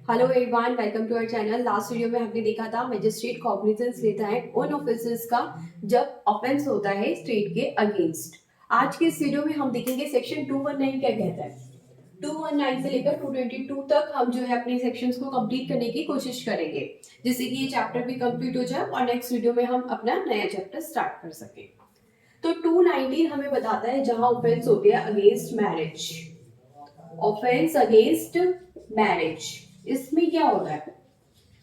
Hello everyone, welcome to our channel. Last video में हमने देखा था मजिस्ट्रेट कॉग्निजेंस लेता है उन ऑफेंसेस का जब ऑफेंस होता है स्टेट के अगेंस्ट। आज के इस वीडियो में हम देखेंगे सेक्शन 219 क्या कहता है। 219 से लेकर 222 तक हम जो है अपने सेक्शंस को कंप्लीट करने की कोशिश करेंगे, जिससे कि ये चैप्टर भी कंप्लीट हो जाए और नेक्स्ट वीडियो में हम अपना नया चैप्टर स्टार्ट कर सके। तो 219 हमें बताता है जहां ऑफेंस हो गया against marriage. Offence against marriage, इसमें क्या हो रहा है,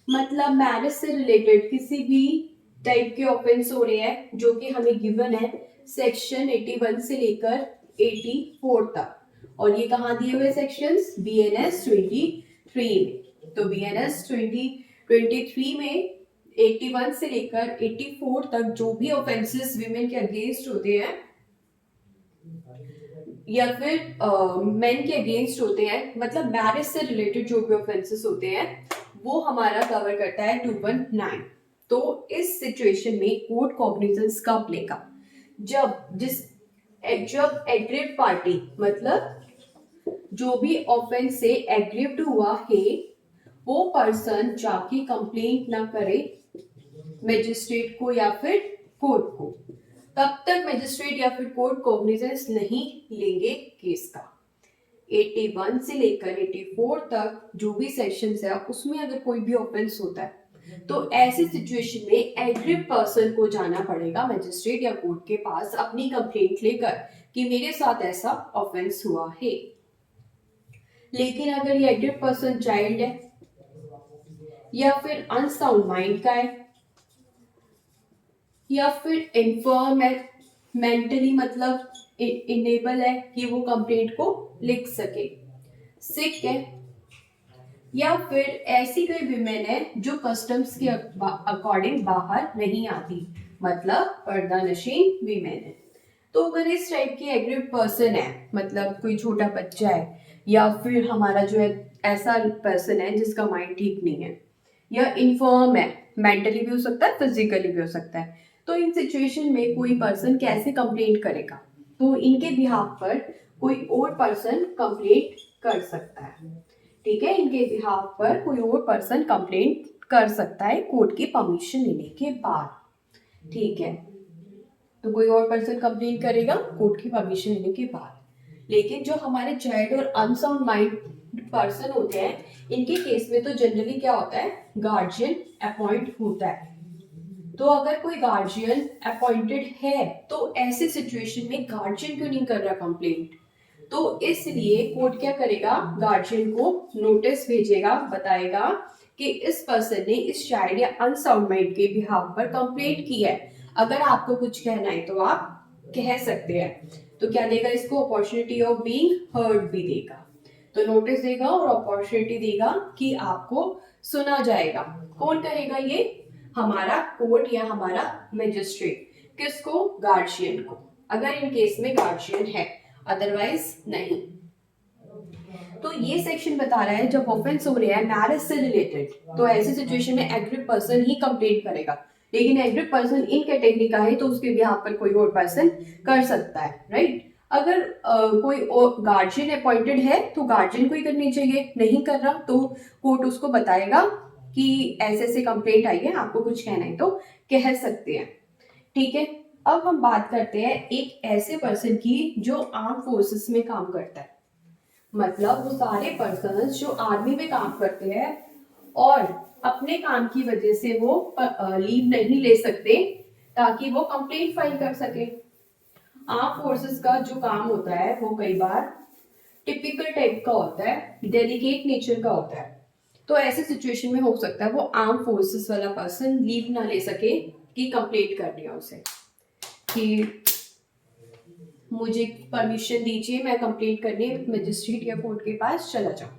मतलब मैरिज से रिलेटेड किसी भी टाइप के ऑफेंस हो रहे हैं जो कि हमें गिवन है सेक्शन 81 से लेकर 84 तक। और ये कहाँ दिए हुए सेक्शंस, बीएनएस 23 में। तो बीएनएस 23 में 81 से लेकर 84 तक जो भी ऑफेंसेस विमेन के अगेंस्ट होते हैं या फिर मेन के अगेंस्ट होते हैं, मतलब मैरिज से रिलेटेड जो भी ऑफेंसेस होते हैं वो हमारा कवर करता है 219। तो इस सिचुएशन में कोर्ट कॉग्निजेंस कब लेगा, जब एग्रीव्ड पार्टी, मतलब जो भी ऑफेंस से एग्रीव्ड हुआ है वो पर्सन जाके कंप्लेंट ना करे मजिस्ट्रेट को या फिर कोर्ट को, तब तक मजिस्ट्रेट या फिर कोर्ट कॉग्निजेंस नहीं लेंगे केस का। 81 से लेकर 84 तक जो भी सेक्शंस है उसमें अगर कोई भी ऑफेंस होता है तो ऐसी सिचुएशन में एग्रीव्ड पर्सन को जाना पड़ेगा मजिस्ट्रेट या कोर्ट के पास अपनी कंप्लेंट लेकर कि मेरे साथ ऐसा ऑफेंस हुआ है। लेकिन अगर ये एग्रीव्ड पर्सन चाइल्ड है या फिर अनसाउंड माइंड का है या फिर इन्फर्म है, मेंटली मतलब इनेबल है कि वो कंप्लेंट को लिख सके, सिक है, या फिर ऐसी कोई विमेन है जो कस्टम्स के अकॉर्डिंग बाहर नहीं आती, मतलब पर्दा नशीन विमेन है। तो अगर इस टाइप की एग्रीड पर्सन है, मतलब कोई छोटा बच्चा है या फिर हमारा जो है ऐसा पर्सन है जिसका माइंड ठीक नहीं है या इन्फॉर्म है, मेंटली भी हो सकता है फिजिकली भी हो सकता है, तो इन सिचुएशन में कोई पर्सन कैसे कंप्लेंट करेगा, तो इनके बिहाफ पर कोई और पर्सन कंप्लेंट कर सकता है। ठीक है, इनके बिहाफ पर कोई और पर्सन कंप्लेंट कर सकता है कोर्ट की परमिशन लेने के बाद। ठीक है, तो कोई और पर्सन कंप्लेंट करेगा कोर्ट की परमिशन लेने के बाद। लेकिन जो हमारे चाइल्ड और अनसाउंड माइंड पर्सन होते हैं इनके केस में तो जनरली क्या होता है, गार्जियन अपॉइंट होता है। तो अगर कोई गार्जियन अपॉइंटेड है तो ऐसे सिचुएशन में गार्जियन क्यों नहीं कर रहा कंप्लेंट, तो इसलिए कोर्ट क्या करेगा, गार्जियन को नोटिस भेजेगा, बताएगा कि इस पर्सन ने इस चाइल्ड या अनसाउंड माइंड के बिहाफ पर कंप्लेंट की है, अगर आपको कुछ कहना है तो आप कह सकते हैं। तो क्या देगा इसको, अपॉर्चुनिटी ऑफ बीइंग हर्ड भी देगा। तो नोटिस देगा और अपॉर्चुनिटी देगा कि आपको सुना जाएगा। कौन करेगा ये, हमारा कोर्ट या हमारा मजिस्ट्रेट। किसको, गार्जियन को, अगर इन केस में गार्जियन है, अदरवाइज नहीं। तो ये सेक्शन बता रहा है जब ऑफेंस हो रहा है मैरिज से रिलेटेड तो ऐसी सिचुएशन में एग्रीड पर्सन ही कंप्लेंट करेगा। लेकिन एग्रीड पर्सन इन कैटेगरी का है तो उसके बिहाफ पर कोई और पर्सन कर सकता है, राइट। अगर कोई गार्जियन अपॉइंटेड है तो गार्जियन को ही करनी चाहिए, नहीं कर रहा तो कोर्ट उसको बताएगा कि ऐसे ऐसे कंप्लेंट आई है, आपको कुछ कहना है तो कह सकते हैं। ठीक है, अब हम बात करते हैं एक ऐसे पर्सन की जो आर्म फोर्सेस में काम करता है, मतलब वो सारे पर्सन जो आर्मी में काम करते हैं और अपने काम की वजह से वो लीव नहीं ले सकते ताकि वो कंप्लेंट फाइल कर सके। आर्म फोर्सेस का जो काम होता है वो कई बार टिपिकल टाइप का होता है, डेलिकेट नेचर का होता है। तो ऐसे सिचुएशन में हो सकता है वो आर्म फोर्सेस वाला पर्सन लीव ना ले सके कि कंप्लेंट करनी है उसे कि मुझे परमिशन दीजिए, मैं कंप्लेंट करने मजिस्ट्रेट या कोर्ट के पास चला जाऊं।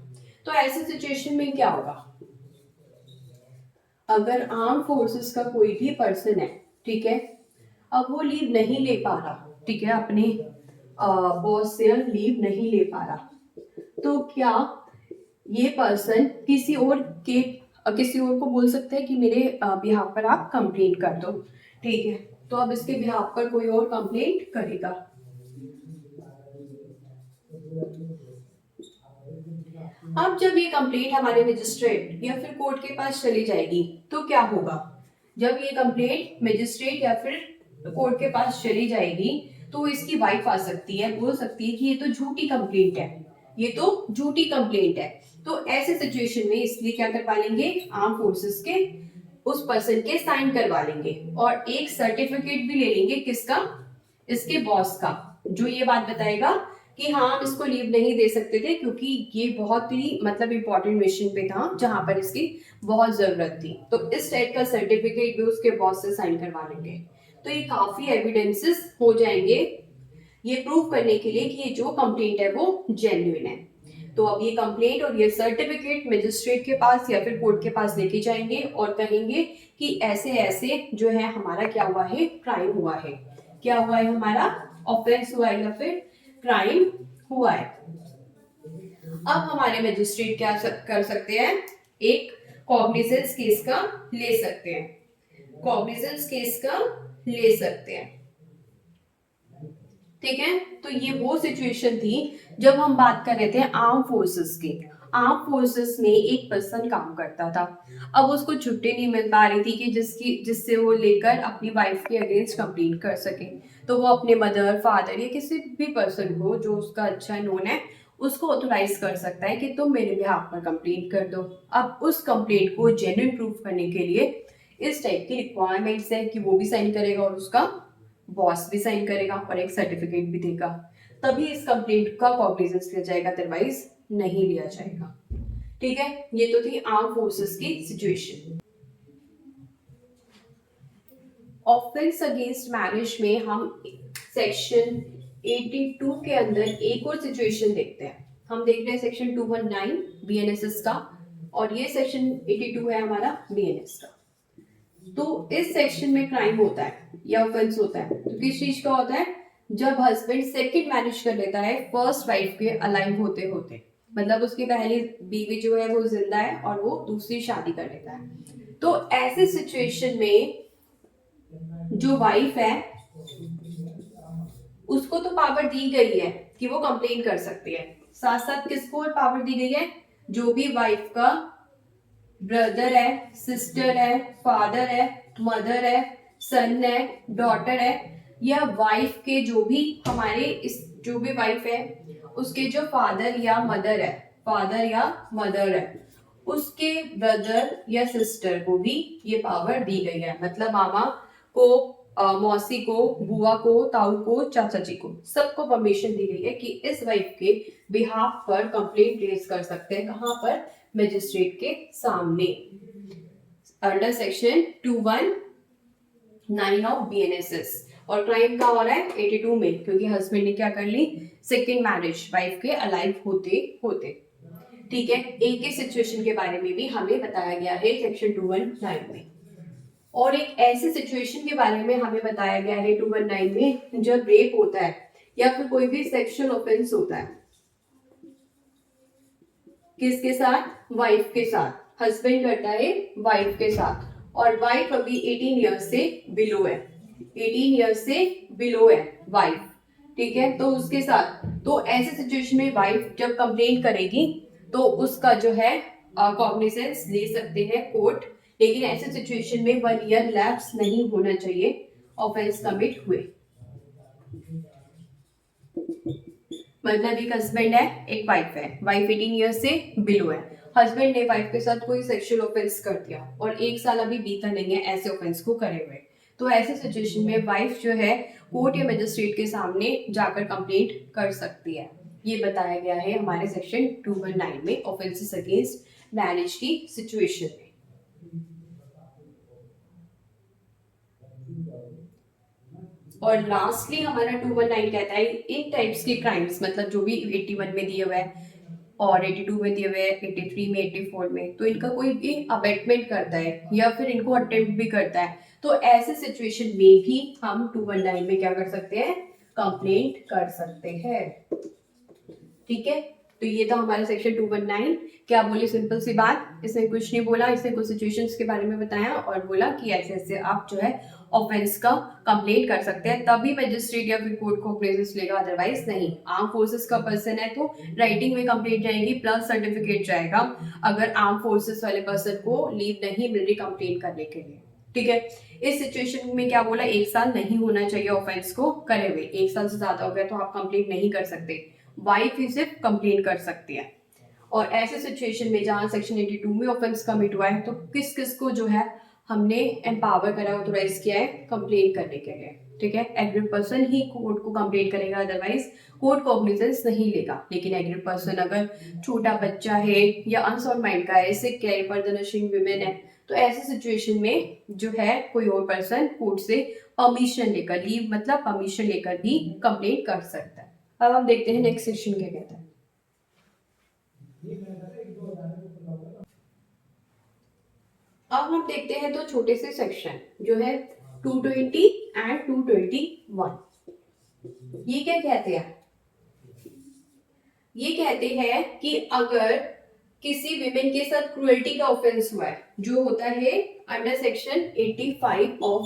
तो ऐसे सिचुएशन में क्या होगा, अगर आर्म फोर्सेस का कोई भी पर्सन है, ठीक है, अब वो लीव नहीं ले पा रहा, ठीक है, अपने बॉस से लीव नहीं ले पा रहा, तो क्या ये पर्सन किसी और को बोल सकता है कि मेरे बिहाफ पर आप कंप्लेंट कर दो। ठीक है, तो अब इसके बिहाफ पर कोई और कंप्लेंट करेगा। अब जब ये कंप्लेंट हमारे मजिस्ट्रेट या फिर कोर्ट के पास चली जाएगी तो क्या होगा? जब ये कंप्लेंट मजिस्ट्रेट या फिर कोर्ट के पास चली जाएगी तो इसकी वाइफ आ सकती है, बोल सकती है कि ये तो झूठी कंप्लेंट है, ये तो झूठी कंप्लेंट है। तो ऐसे सिचुएशन में इसलिए क्या करवा लेंगे, आर्म फोर्सेस के उस पर्सन के साइन करवा लेंगे और एक सर्टिफिकेट भी ले लेंगे, किसका? इसके बॉस का, जो ये बात बताएगा कि हाँ हम इसको लीव नहीं दे सकते थे क्योंकि ये बहुत ही मतलब इंपॉर्टेंट मिशन पे था जहां पर इसकी बहुत जरूरत थी। तो इस टाइप का सर्टिफिकेट भी उसके बॉस से साइन करवा लेंगे। तो ये काफी एविडेंसेस हो जाएंगे ये प्रूव करने के लिए कि ये जो कंप्लेंट है वो जेन्युइन है। तो अब ये कंप्लेंट और ये सर्टिफिकेट मजिस्ट्रेट के पास या फिर कोर्ट के पास लेके जाएंगे और कहेंगे कि ऐसे ऐसे जो है हमारा क्या हुआ है, क्राइम हुआ है, क्या हुआ है, हमारा ऑफेंस हुआ है या फिर क्राइम हुआ है। अब हमारे मजिस्ट्रेट क्या कर सकते हैं, एक कॉग्निजेंस केस का ले सकते हैं, कॉग्निजेंस केस का ले सकते हैं। ठीक है, तो ये वो सिचुएशन थी जब हम बात कर रहे थे आर्म फोर्सेस की। आर्म फोर्सेस में एक पर्सन काम करता था, अब उसको छुट्टी नहीं मिल पा रही थी कि जिससे वो लेकर अपनी वाइफ के अगेंस्ट कंप्लेंट कर सके। तो वो अपने मदर, फादर या किसी भी पर्सन को जो उसका अच्छा नोन है उसको ऑथोराइज कर सकता है कि तुम मेरे बिहाफ पर कंप्लेंट कर दो। अब उस कंप्लेंट को जेन्युइन प्रूफ करने के लिए इस टाइप की रिक्वायरमेंट्स है कि वो भी साइन करेगा और उसका बॉस भी साइन करेगा और एक सर्टिफिकेट भी देगा, तभी इस कंप्लेंट का कॉग्निजेंस लिया जाएगा, अदरवाइज नहीं लिया जाएगा। ठीक है, ये तो थी आर्म फोर्सेस की सिचुएशन। ऑफेंस अगेंस्ट मैरिज में हम सेक्शन 82 के अंदर एक और सिचुएशन देखते हैं। हम देख रहे हैं सेक्शन 219 बीएनएसएस का और ये सेक्शन 82 है हमारा बीएनएस का। तो इस सेक्शन में क्राइम होता है या ऑफेंस होता है तो किस चीज का होता है, जब हस्बैंड सेकंड मैरिज कर लेता है फर्स्ट वाइफ के अलाइव होते होते, मतलब उसकी पहली बीवी जो है वो जिंदा है और वो दूसरी शादी कर लेता है। तो ऐसे सिचुएशन में जो वाइफ है उसको तो पावर दी गई है कि वो कंप्लेन कर सकती है, साथ साथ किसको पावर दी गई है, जो भी वाइफ का ब्रदर है, सिस्टर है, फादर है, मदर है, सन है, डॉटर है, या वाइफ के जो भी हमारे इस जो भी वाइफ है उसके जो फादर या मदर है, फादर या मदर है, उसके ब्रदर या सिस्टर को भी ये पावर दी गई है। मतलब मामा को, मौसी को, बुआ को, ताऊ को, चाचा जी को, सबको परमिशन दी गई है कि इस वाइफ के बिहाफ पर कंप्लेंट रेज कर सकते हैं। कहां पर? मजिस्ट्रेट के सामने, अंडर सेक्शन 219 ऑफ बीएनएसएस। और क्राइम का हो रहा है 82 में, क्योंकि हस्बैंड ने क्या कर ली, सेकेंड मैरिज वाइफ के अलाइव होते होते। ठीक है, एक ही सिचुएशन के बारे में भी हमें बताया गया है सेक्शन 219 में। और एक ऐसे सिचुएशन के बारे में हमें बताया गया है 219 में जब रेप होता है या फिर कोई भी सेक्सुअल ऑफेंस होता है, किसके साथ? वाइफ के साथ। हस्बैंड करता है वाइफ के साथ और वाइफ अभी 18 ईयर्स से बिलो है, 18 ईयर्स से बिलो है वाइफ। ठीक है, तो उसके साथ, तो ऐसे सिचुएशन में वाइफ जब कंप्लेंट करेगी तो उसका जो है कॉग्निजेंस ले सकते हैं कोर्ट, लेकिन ऐसे सिचुएशन में 1 ईयर लैप्स नहीं होना चाहिए ऑफेंस कमिट हुए। मतलब एक हस्बैंड है, एक वाइफ है, वाइफ 18 ईयर्स से बिलो है, हस्बैंड ने वाइफ के साथ कोई सेक्सुअल ऑफेंस कर दिया और 1 साल अभी बीता नहीं है ऐसे ऑफेंस को करे हुए, तो ऐसे सिचुएशन में वाइफ जो है कोर्ट या मजिस्ट्रेट के सामने जाकर कंप्लेंट कर सकती है। ये बताया गया है हमारे सेक्शन 219 में ऑफेंसेस अगेंस्ट मैरिज की सिचुएशन में। और लास्टली हमारा 219 कहता है इन टाइप्स के क्राइम्स, मतलब जो भी 81 में दिए हुए हैं और 82 में दिए हुए हैं, 83 में, 84 में, तो इनका कोई भी अबेटमेंट करता है या फिर इनको अटेम्प्ट भी करता है, तो ऐसे सिचुएशन में भी हम 219 में क्या कर सकते हैं, कंप्लेंट कर सकते हैं। ठीक है, तो ये था हमारा सेक्शन 219। क्या बोली, सिंपल सी बात, इसने कुछ नहीं बोला, इसने कुछ सिचुएशंस के बारे में बताया और बोला कि ऐसे ऐसे आप जो है ऑफेंस का कंप्लेंट कर सकते हैं, तभी मजिस्ट्रेट या फिर कोर्ट को प्रेजेंस लेगा, अदरवाइज नहीं। आर्म फोर्सेस का पर्सन है तो राइटिंग में कंप्लेंट जाएगी प्लस सर्टिफिकेट जाएगा, अगर आर्म फोर्सेस वाले पर्सन को लीव नहीं मिल रही कंप्लेंट करने के लिए। ठीक है, इस सिचुएशन में क्या बोला, 1 साल नहीं होना चाहिए ऑफेंस को करे हुए। 1 साल से ज्यादा हो गया तो आप कंप्लेंट नहीं कर सकते, वाइफ ही सिर्फ कंप्लेंट कर सकती है। और ऐसे सिचुएशन में जहां सेक्शन 82 में ऑफेंस कमिट हुआ है तो किस किस को जो है हमने एम्पावर करा, ऑथोराइज किया है कंप्लेंट करने के लिए। ठीक है, एग्रीड पर्सन ही कोर्ट को कंप्लेंट करेगा, अदरवाइज कोर्ट कॉग्निजेंस नहीं लेगा। लेकिन एग्रीड पर्सन अगर छोटा बच्चा है या अनसाउंड माइंड का है, सिक है, पर्दनशील विमेन है, तो ऐसे सिचुएशन में जो है कोई और पर्सन कोर्ट से परमिशन लेकर, लीव मतलब परमिशन लेकर भी कंप्लेंट कर सकता है। अब हम देखते हैं नेक्स्ट सेक्शन क्या कहता है। अब हम देखते हैं तो छोटे से सेक्शन जो है 220 एंड 221। ये क्या कहते हैं, ये कहते हैं कि अगर किसी विमेन के साथ क्रुएल्टी का ऑफेंस हुआ है, जो होता है अंडर सेक्शन 85 ऑफ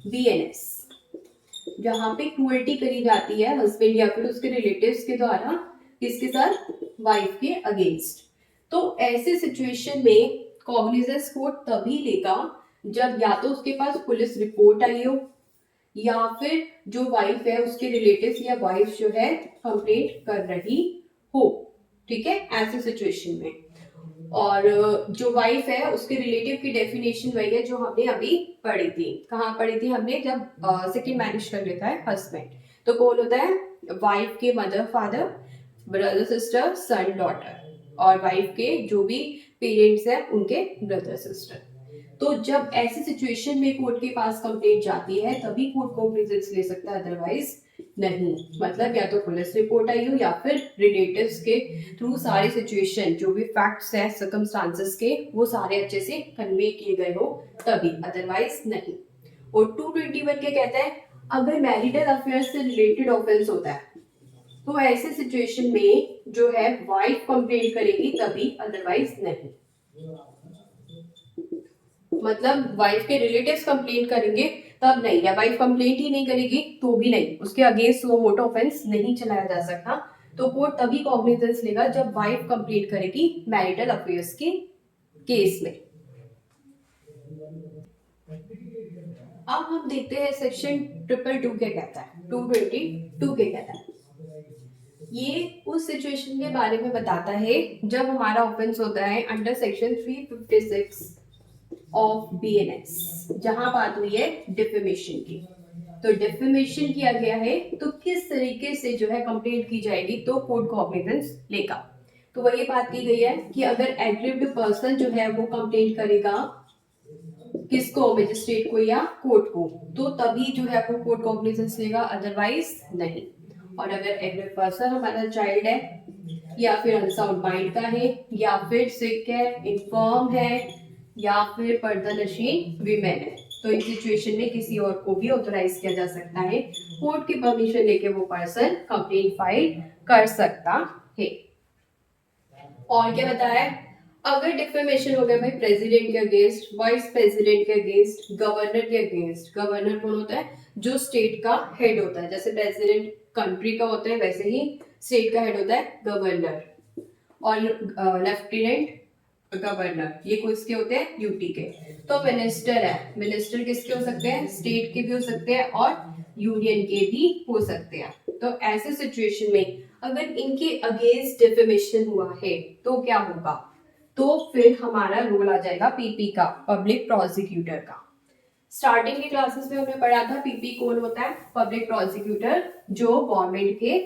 बीएनएस, जहां पे क्रुएल्टी करी जाती है हस्बैंड या फिर उसके रिलेटिव्स के द्वारा किसके साथ, वाइफ के अगेंस्ट, तो ऐसे सिचुएशन में कॉग्निजेंस कोर्ट तभी लेगा जब या तो उसके पास पुलिस रिपोर्ट आई हो या फिर जो वाइफ है उसके रिलेटिव्स या वाइफ जो है कंप्लेंट कर रही हो। ठीक है, ऐसे सिचुएशन में। और जो वाइफ है उसके रिलेटिव की डेफिनेशन वही है जो हमने अभी पढ़ी थी। कहाँ पढ़ी थी हमने, जब सेकंड मैरिज कर लेता है हस्बैंड, तो कौन होता है, वाइफ के mother father, brother sister, son daughter, और वाइफ के जो भी पेरेंट्स हैं उनके ब्रदर सिस्टर। तो जब ऐसी सिचुएशन में कोर्ट के पास कंप्लेंट जाती है तभी कोर्ट कॉग्निजेंस ले सकता है, अदरवाइज नहीं। मतलब या तो पुलिस रिपोर्ट आई हो या फिर रिलेटिव्स के थ्रू सारी सिचुएशन जो भी फैक्ट्स है सर्कमस्टांसेस के वो सारे अच्छे से कन्वे किए गए हो तभी, अदरवाइज नहीं। और 221 क्या कहता है, अगर मैरिटल अफेयर से रिलेटेड ऑफेंस होता है तो ऐसे सिचुएशन में जो है वाइफ कंप्लेंट करेगी तभी, अदरवाइज नहीं। मतलब वाइफ के रिलेटिव्स कंप्लेंट करेंगे तब नहीं, या वाइफ कंप्लेंट ही नहीं करेगी तो भी नहीं, उसके अगेंस्ट वो मोटो ऑफेंस नहीं चलाया जा सकता। तो कोर्ट तभी कॉग्निजेंस लेगा जब वाइफ कंप्लेंट करेगी मैरिटल अफेयर्स के केस में। अब हम देखते हैं सेक्शन 222 क्या कहता है, 222 क्या कहता है। ये उस सिचुएशन के बारे में बताता है जब हमारा ऑफेंस होता है अंडर सेक्शन 356 ऑफ बीएनएस, जहां बात हुई है डिफेमेशन की। तो डिफेमेशन किया गया है तो किस तरीके से जो है कंप्लेंट की जाएगी तो कोर्ट कॉग्निजेंस लेगा। तो वही बात की गई है कि अगर एग्रीव्ड पर्सन जो है वो कंप्लेंट करेगा किसको, मजिस्ट्रेट को या कोर्ट को, तो तभी जो है वो कोर्ट कॉग्निजेंस लेगा, अदरवाइज नहीं। और अगर एग्रीव्ड पर्सन हमारा चाइल्ड है या फिर अनसाउंड माइंड का है या फिर सिक है, इन्फर्म है या फिर पर्दानशीन विमेन है, तो इस सिचुएशन में किसी और को भी ऑथोराइज किया जा सकता है, कोर्ट की परमिशन लेके वो पर्सन कंप्लेंट फाइल कर सकता है। और क्या बताया, अगर डिफेमेशन हो गया भाई प्रेसिडेंट के अगेंस्ट, वाइस प्रेसिडेंट के अगेंस्ट, गवर्नर के अगेंस्ट। गवर्नर कौन होता है, जो स्टेट का हेड होता है, जैसे प्रेसिडेंट कंट्री का होता है वैसे ही स्टेट का हेड होता है गवर्नर, और लेफ्टिनेंट गवर्नर, ये किसके होते हैं, यूटी के। तो मिनिस्टर है, मिनिस्टर किसके हो सकते हैं, स्टेट के भी हो सकते हैं और यूनियन के भी हो सकते हैं। तो ऐसे सिचुएशन में अगर इनके अगेंस्ट डिफेमेशन हुआ है तो क्या होगा, तो फिर हमारा रोल आ जाएगा पीपी का, पब्लिक प्रोसिक्यूटर का। स्टार्टिंग की क्लासेस में हमने पढ़ा था पीपी कौन होता है, पब्लिक प्रोसिक्यूटर, जो गवर्नमेंट के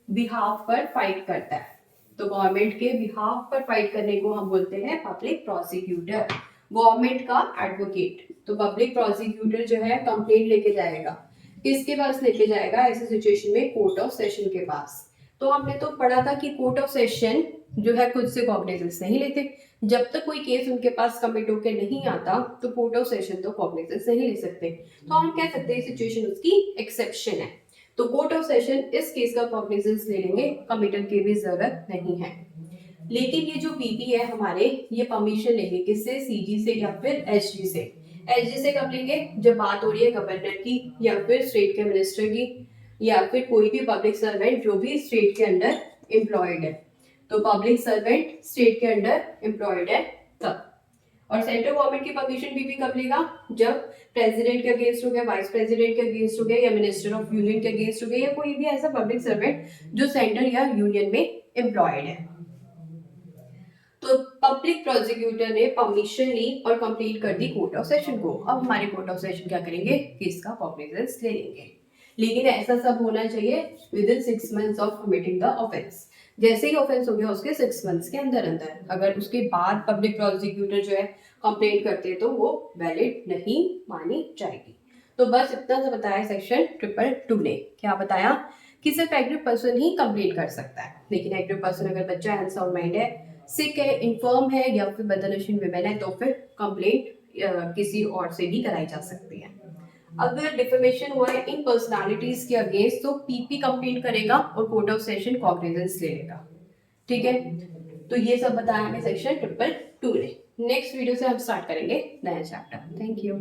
बिहाफ पर फाइट करता है। तो गवर्नमेंट के बिहाफ पर फाइट करने को हम बोलते हैं पब्लिक प्रोसिक्यूटर, गवर्नमेंट का एडवोकेट। तो पब्लिक प्रोसिक्यूटर जो है कंप्लेंट लेके जाएगा, किसके पास लेके जाएगा ऐसे सिचुएशन में, कोर्ट ऑफ सेशन के पास। तो हमने तो पढ़ा था कि कोर्ट ऑफ सेशन जो है खुद से कॉग्निजेंस नहीं लेते, जब तक कोई केस उनके पास कमिट होकर नहीं आता तो कोर्ट ऑफ सेशन तो कॉग्निजेंस नहीं ले सकते। तो हम कह सकते हैं सिचुएशन उसकी एक्सेप्शन है। तो कोर्ट ऑफ सेशन इस केस का कॉग्निजेंस ले लेंगे, कमिटल की भी जरूरत नहीं है। लेकिन ये जो पीपी है हमारे, ये परमिशन लेंगे किससे, सीजी से या फिर एसजी से। एसजी से कब लेंगे, जब बात हो रही है गवर्नर की या फिर स्टेट के मिनिस्टर की या फिर कोई भी पब्लिक सर्वेंट जो भी स्टेट के अंडर एम्प्लॉयड है। तो पब्लिक सर्वेंट स्टेट के अंडर एम्प्लॉयड है तब। और सेंट्रल गवर्नमेंट की परमिशन भी कब लेगा, जब प्रेसिडेंट के अगेंस्ट हो गया, वाइस प्रेसिडेंट के अगेंस्ट हो गया या मिनिस्टर ऑफ यूनियन के अगेंस्ट हो गया या कोई भी ऐसा पब्लिक सर्वेंट जो सेंटर या यूनियन में एम्प्लॉयड है। तो पब्लिक प्रोसिक्यूटर ने परमिशन ली और कंप्लीट कर दी कोर्ट ऑफ सेशन को। अब हमारे कोर्ट ऑफ सेशन क्या करेंगे, केस का कॉग्निजेंस ले लेंगे। लेकिन ऐसा सब होना चाहिए with in 6 months of committing the offence. जैसे ही ऑफेंस हो गया उसके 6 months के अंदर अंदर, अगर उसके बाद पब्लिक प्रोसिक्यूटर जो है कंप्लेंट करते हैं तो वो वैलिड नहीं मानी जाएगी। तो बस इतना सा बताया सेक्शन 222 ने। क्या बताया कि सिर्फ एग्री पर्सन ही कंप्लेंट कर सकता है, लेकिन एग्री पर्सन अगर बच्चा है, अनसाउंड माइंड है, सिक है, इन्फर्म है या फिर बदनशीन विमेन है तो फिर कंप्लेंट किसी और से भी कराई जा सकती है। अगर डिफेमेशन हुआ है इन पर्सनालिटीज के अगेंस्ट तो पीपी कंप्लेंट करेगा और कोर्ट ऑफ सेशन कॉग्निजेंस ले लेगा। ठीक है, तो ये सब बताया हमें सेक्शन 222 ने। नेक्स्ट वीडियो से हम स्टार्ट करेंगे नया चैप्टर। Thank you.